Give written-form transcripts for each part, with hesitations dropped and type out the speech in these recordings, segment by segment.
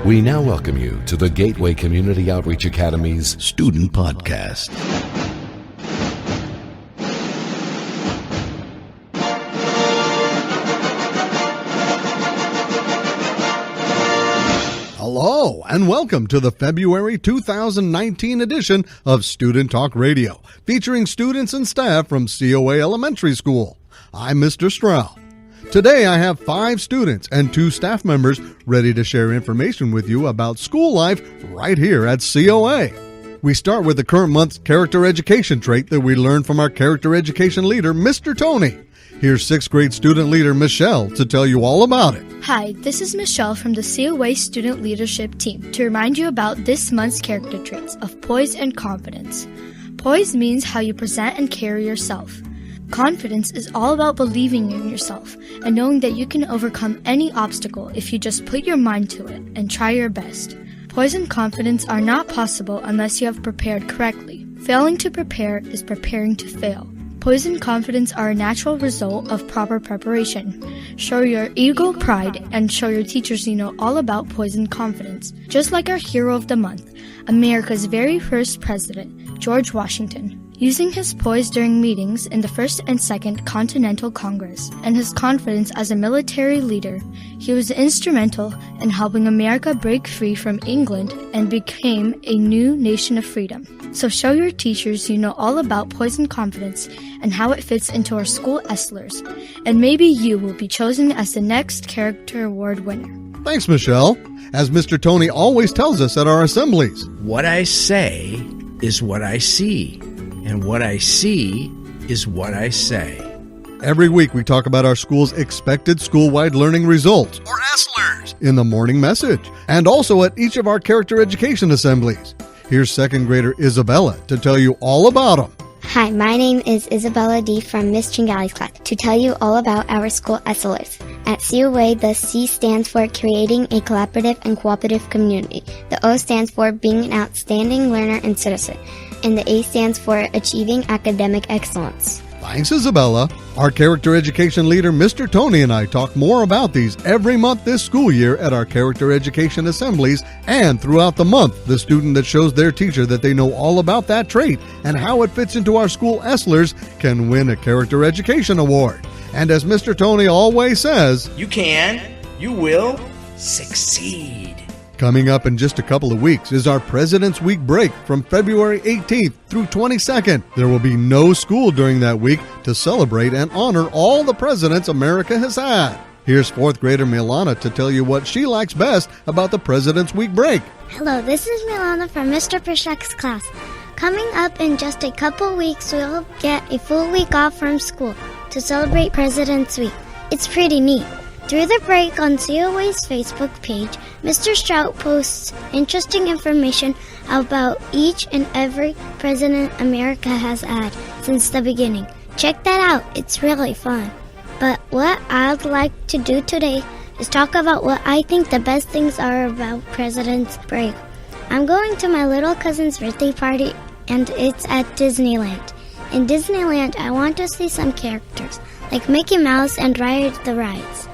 We now welcome you to the Gateway Community Outreach Academy's Student Podcast. Hello, and welcome to the February 2019 edition of Student Talk Radio, featuring students and staff from COA Elementary School. I'm Mr. Stroud. Today I have 5 students and 2 staff members ready to share information with you about school life right here at COA. We start with the current month's character education trait that we learned from our character education leader, Mr. Tony. Here's 6th grade student leader Michelle to tell you all about it. Hi, this is Michelle from the COA Student Leadership Team to remind you about this month's character traits of poise and confidence. Poise means how you present and carry yourself. Confidence is all about believing in yourself and knowing that you can overcome any obstacle if you just put your mind to it and try your best. Poise and confidence are not possible unless you have prepared correctly. Failing to prepare is preparing to fail. Poise and confidence are a natural result of proper preparation. Show your ego pride and show your teachers you know all about poise and confidence. Just like our hero of the month, America's very first president, George Washington. Using his poise during meetings in the First and Second Continental Congress and his confidence as a military leader, he was instrumental in helping America break free from England and became a new nation of freedom. So show your teachers you know all about poise and confidence and how it fits into our school Estlers, and maybe you will be chosen as the next Character Award winner. Thanks, Michelle. As Mr. Tony always tells us at our assemblies, what I say is what I see. And what I see is what I say. Every week we talk about our school's expected school-wide learning results, or ESLERS, in the morning message, and also at each of our character education assemblies. Here's 2nd grader Isabella to tell you all about them. Hi, my name is Isabella D. from Miss Chingali's class to tell you all about our school ESLERS. At COA, the C stands for Creating a Collaborative and Cooperative Community. The O stands for Being an Outstanding Learner and Citizen. And the A stands for Achieving Academic Excellence. Thanks, Isabella. Our character education leader, Mr. Tony, and I talk more about these every month this school year at our character education assemblies, and throughout the month, the student that shows their teacher that they know all about that trait and how it fits into our school ESLERS can win a character education award. And as Mr. Tony always says, you can, you will succeed. Coming up in just a couple of weeks is our President's Week break from February 18th through 22nd. There will be no school during that week to celebrate and honor all the presidents America has had. Here's 4th grader Milana to tell you what she likes best about the President's Week break. Hello, this is Milana from Mr. Prashek's class. Coming up in just a couple weeks, we'll get a full week off from school to celebrate President's Week. It's pretty neat. Through the break on COA's Facebook page, Mr. Strout posts interesting information about each and every president America has had since the beginning. Check that out, it's really fun. But what I'd like to do today is talk about what I think the best things are about President's Break. I'm going to my little cousin's birthday party, and it's at Disneyland. In Disneyland, I want to see some characters, like Mickey Mouse, and ride the rides.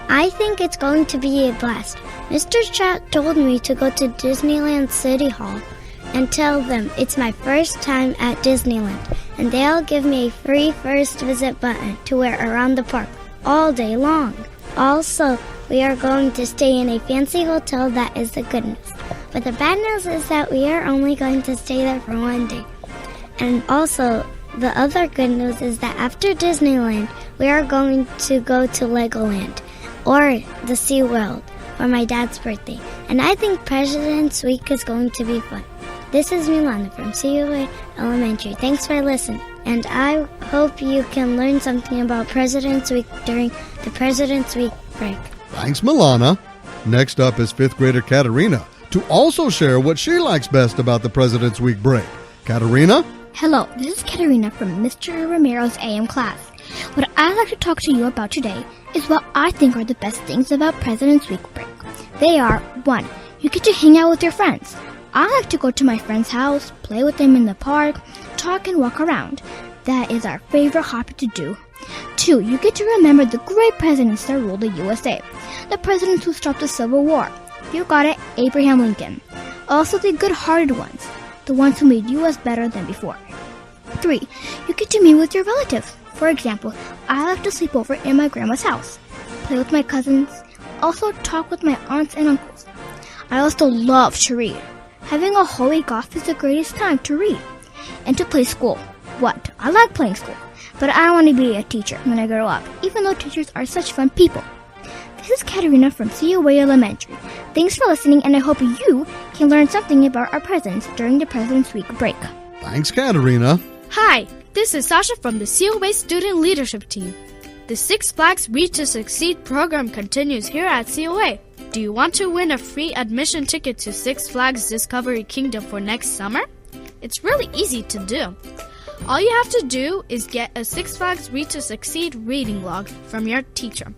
I think it's going to be a blast. Mr. Strout told me to go to Disneyland City Hall and tell them it's my first time at Disneyland, and they'll give me a free first visit button to wear around the park all day long. Also, we are going to stay in a fancy hotel. That is the good news. But the bad news is that we are only going to stay there for one day. And also, the other good news is that after Disneyland, we are going to go to Legoland or the Sea World for my dad's birthday. And I think President's Week is going to be fun. This is Milana from COA Elementary. Thanks for listening. And I hope you can learn something about President's Week during the President's Week break. Thanks, Milana. Next up is 5th grader Katerina to also share what she likes best about the President's Week break. Katerina? Hello, this is Katerina from Mr. Romero's AM class. What I'd like to talk to you about today is what I think are the best things about President's Week break. They are, 1, you get to hang out with your friends. I like to go to my friend's house, play with them in the park, talk and walk around. That is our favorite hobby to do. 2, you get to remember the great presidents that ruled the USA. The presidents who stopped the Civil War. You got it, Abraham Lincoln. Also the good-hearted ones, the ones who made you as better than before. 3. You get to meet with your relatives. For example, I like to sleep over in my grandma's house, play with my cousins, also talk with my aunts and uncles. I also love to read. Having a whole week off is the greatest time to read and to play school. What? I like playing school, but I don't want to be a teacher when I grow up, even though teachers are such fun people. This is Katerina from COA Elementary. Thanks for listening, and I hope you can learn something about our presidents during the President's Week break. Thanks, Katerina. Hi, this is Sasha from the COA Student Leadership Team. The Six Flags Read to Succeed program continues here at COA. Do you want to win a free admission ticket to Six Flags Discovery Kingdom for next summer? It's really easy to do. All you have to do is get a Six Flags Read to Succeed reading log from your teacher.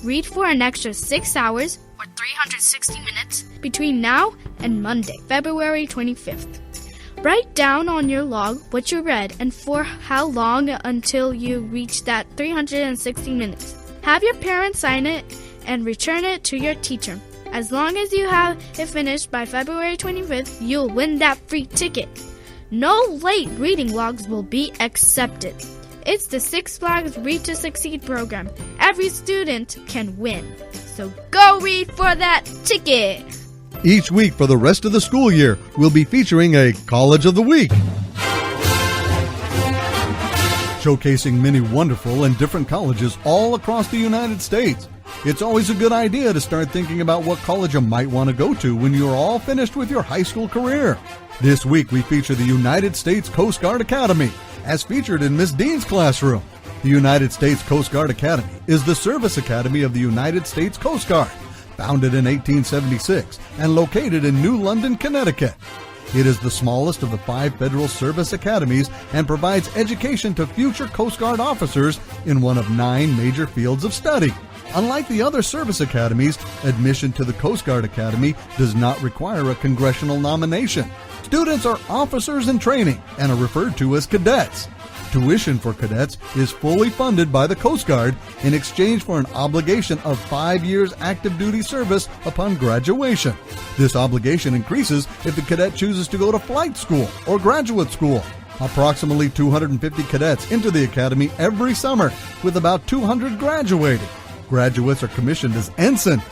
Read for an extra 6 hours or 360 minutes between now and Monday, February 25th. Write down on your log what you read and for how long until you reach that 360 minutes. Have your parents sign it and return it to your teacher. As long as you have it finished by February 25th, you'll win that free ticket. No late reading logs will be accepted. It's the Six Flags Read to Succeed program. Every student can win. So go read for that ticket! Each week for the rest of the school year, we'll be featuring a College of the Week, showcasing many wonderful and different colleges all across the United States. It's always a good idea to start thinking about what college you might want to go to when you're all finished with your high school career. This week we feature the United States Coast Guard Academy, as featured in Miss Dean's classroom. The United States Coast Guard Academy is the service academy of the United States Coast Guard, founded in 1876 and located in New London, Connecticut. It is the smallest of the 5 federal service academies and provides education to future Coast Guard officers in one of 9 major fields of study. Unlike the other service academies, admission to the Coast Guard Academy does not require a congressional nomination. Students are officers in training and are referred to as cadets. Tuition for cadets is fully funded by the Coast Guard in exchange for an obligation of 5 years active duty service upon graduation. This obligation increases if the cadet chooses to go to flight school or graduate school. Approximately 250 cadets enter the academy every summer, with about 200 graduating. Graduates are commissioned as ensigns.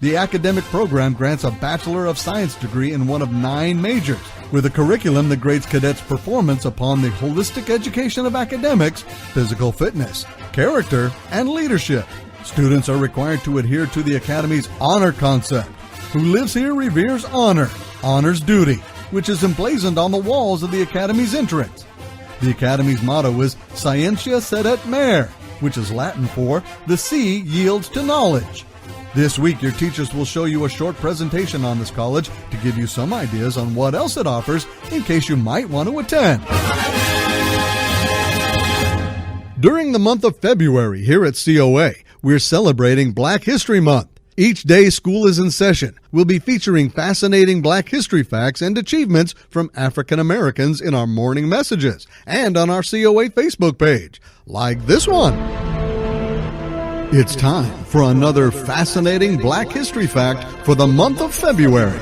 The academic program grants a Bachelor of Science degree in one of 9 majors, with a curriculum that grades cadets' performance upon the holistic education of academics, physical fitness, character, and leadership. Students are required to adhere to the Academy's honor concept. Who lives here reveres honor, honors duty, which is emblazoned on the walls of the Academy's entrance. The Academy's motto is Scientia Sedet Mer, which is Latin for the sea yields to knowledge. This week, your teachers will show you a short presentation on this college to give you some ideas on what else it offers in case you might want to attend. During the month of February here at COA, we're celebrating Black History Month. Each day school is in session, we'll be featuring fascinating Black history facts and achievements from African Americans in our morning messages and on our COA Facebook page, like this one. It's time for another fascinating Black history fact for the month of February.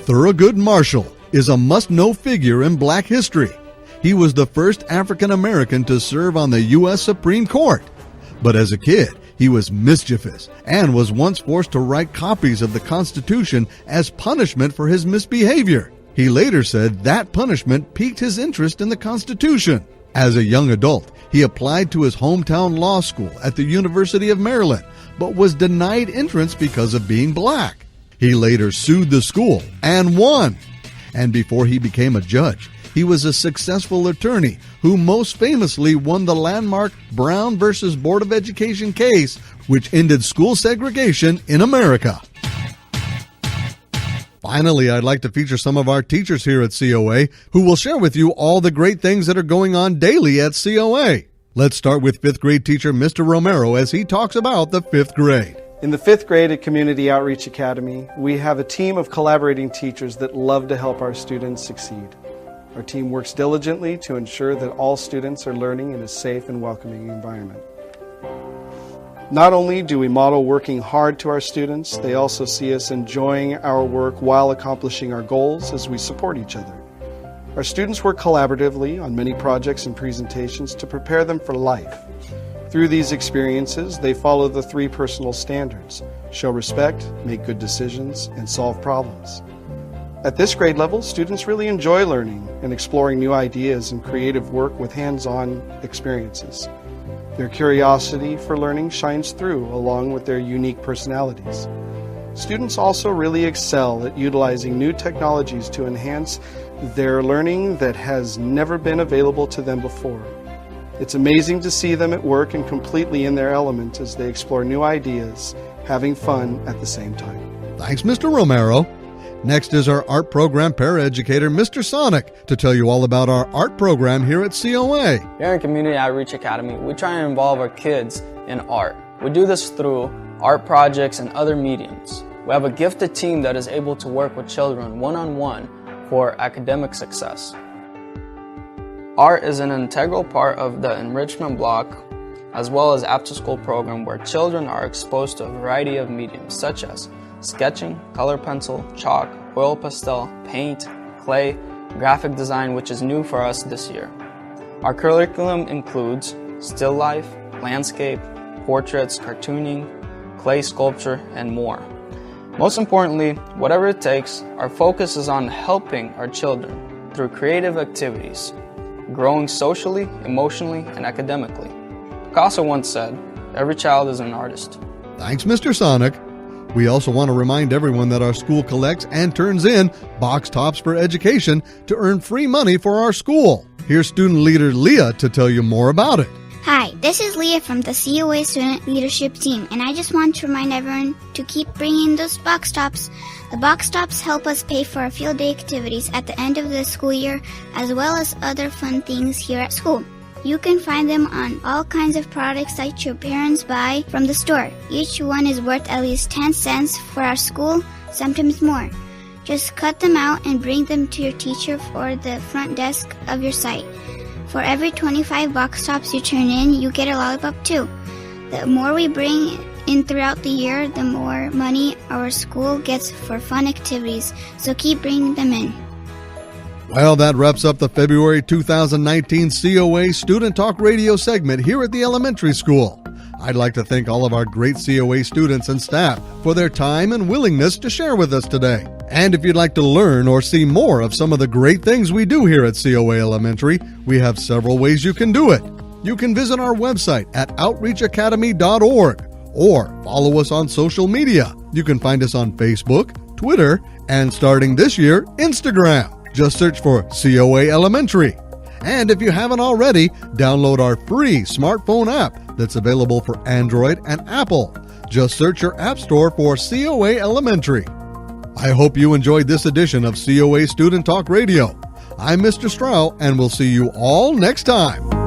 Thurgood Marshall is a must-know figure in Black history. He was the first African American to serve on the U.S. Supreme Court. But as a kid, he was mischievous and was once forced to write copies of the Constitution as punishment for his misbehavior. He later said that punishment piqued his interest in the Constitution. As a young adult, he applied to his hometown law school at the University of Maryland, but was denied entrance because of being black. He later sued the school and won. And before he became a judge, he was a successful attorney who most famously won the landmark Brown versus Board of Education case, which ended school segregation in America. Finally, I'd like to feature some of our teachers here at COA who will share with you all the great things that are going on daily at COA. Let's start with 5th grade teacher Mr. Romero as he talks about the 5th grade. In the 5th grade at Community Outreach Academy, we have a team of collaborating teachers that love to help our students succeed. Our team works diligently to ensure that all students are learning in a safe and welcoming environment. Not only do we model working hard to our students, they also see us enjoying our work while accomplishing our goals as we support each other. Our students work collaboratively on many projects and presentations to prepare them for life. Through these experiences, they follow the 3 personal standards: show respect, make good decisions, and solve problems. At this grade level, students really enjoy learning and exploring new ideas and creative work with hands-on experiences. Their curiosity for learning shines through along with their unique personalities. Students also really excel at utilizing new technologies to enhance their learning that has never been available to them before. It's amazing to see them at work and completely in their element as they explore new ideas, having fun at the same time. Thanks, Mr. Romero. Next is our art program paraeducator, Mr. Sonic, to tell you all about our art program here at COA. Here in Community Outreach Academy, we try and involve our kids in art. We do this through art projects and other mediums. We have a gifted team that is able to work with children one-on-one for academic success. Art is an integral part of the enrichment block as well as after-school program where children are exposed to a variety of mediums such as sketching, color pencil, chalk, oil pastel, paint, clay, graphic design, which is new for us this year. Our curriculum includes still life, landscape, portraits, cartooning, clay sculpture, and more. Most importantly, whatever it takes, our focus is on helping our children through creative activities, growing socially, emotionally, and academically. Picasso once said, "Every child is an artist." Thanks, Mr. Sonic. We also want to remind everyone that our school collects and turns in box tops for education to earn free money for our school. Here's student leader Leah to tell you more about it. Hi, this is Leah from the COA Student Leadership Team, and I just want to remind everyone to keep bringing those box tops. The box tops help us pay for our field day activities at the end of the school year, as well as other fun things here at school. You can find them on all kinds of products that your parents buy from the store. Each one is worth at least 10 cents for our school, sometimes more. Just cut them out and bring them to your teacher or the front desk of your site. For every 25 box tops you turn in, you get a lollipop too. The more we bring in throughout the year, the more money our school gets for fun activities, so keep bringing them in. Well, that wraps up the February 2019 COA Student Talk Radio segment here at the elementary school. I'd like to thank all of our great COA students and staff for their time and willingness to share with us today. And if you'd like to learn or see more of some of the great things we do here at COA Elementary, we have several ways you can do it. You can visit our website at outreachacademy.org or follow us on social media. You can find us on Facebook, Twitter, and starting this year, Instagram. Just search for COA Elementary. And if you haven't already, download our free smartphone app that's available for Android and Apple. Just search your app store for COA Elementary. I hope you enjoyed this edition of COA Student Talk Radio. I'm Mr. Strau, and we'll see you all next time.